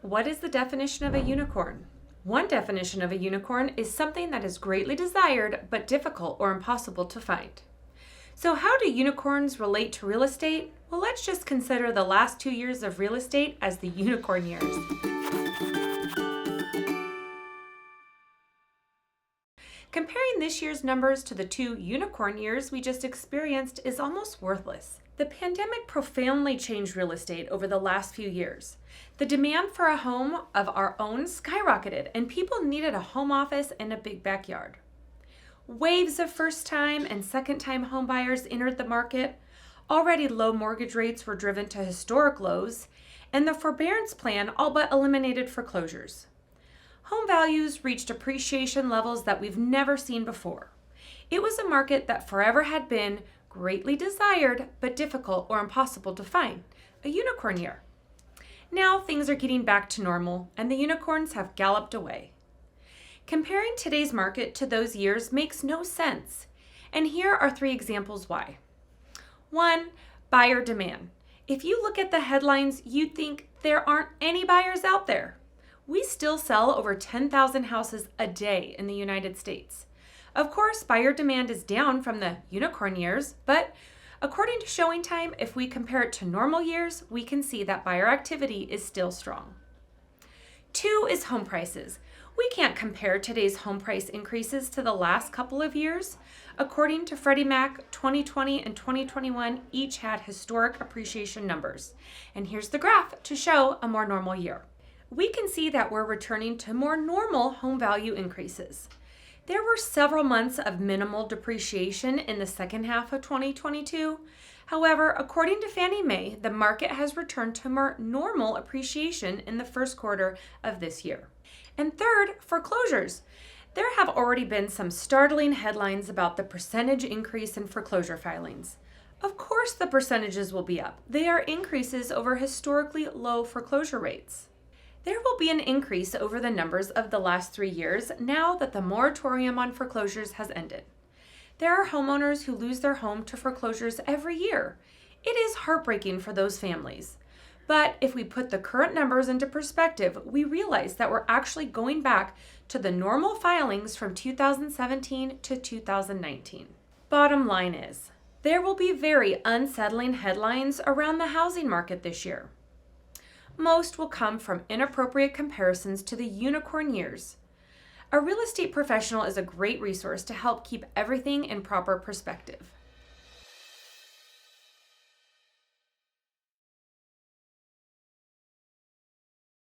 What is the definition of a unicorn? One definition of a unicorn is something that is greatly desired but difficult or impossible to find. So how do unicorns relate to real estate? Well, let's just consider the last 2 years of real estate as the unicorn years. Comparing this year's numbers to the 2 unicorn years we just experienced is almost worthless. The pandemic profoundly changed real estate over the last few years. The demand for a home of our own skyrocketed, and people needed a home office and a big backyard. Waves of first-time and second-time home buyers entered the market. Already low mortgage rates were driven to historic lows, and the forbearance plan all but eliminated foreclosures. Home values reached appreciation levels that we've never seen before. It was a market that forever had been greatly desired but difficult or impossible to find, a unicorn year. Now things are getting back to normal and the unicorns have galloped away. Comparing today's market to those years makes no sense, and here are 3 examples why. 1. Buyer demand. If you look at the headlines, you'd think there aren't any buyers out there. We still sell over 10,000 houses a day in the United States. Of course, buyer demand is down from the unicorn years, but according to Showing Time, if we compare it to normal years, we can see that buyer activity is still strong. 2 is home prices. We can't compare today's home price increases to the last couple of years. According to Freddie Mac, 2020 and 2021 each had historic appreciation numbers. And here's the graph to show a more normal year. We can see that we're returning to more normal home value increases. There were several months of minimal depreciation in the second half of 2022. However, according to Fannie Mae, the market has returned to more normal appreciation in the first quarter of this year. And 3rd, foreclosures. There have already been some startling headlines about the percentage increase in foreclosure filings. Of course the percentages will be up. They are increases over historically low foreclosure rates. There will be an increase over the numbers of the last 3 years now that the moratorium on foreclosures has ended. There are homeowners who lose their home to foreclosures every year. It is heartbreaking for those families. But if we put the current numbers into perspective, we realize that we're actually going back to the normal filings from 2017 to 2019. Bottom line is, there will be very unsettling headlines around the housing market this year. Most will come from inappropriate comparisons to the unicorn years. A real estate professional is a great resource to help keep everything in proper perspective.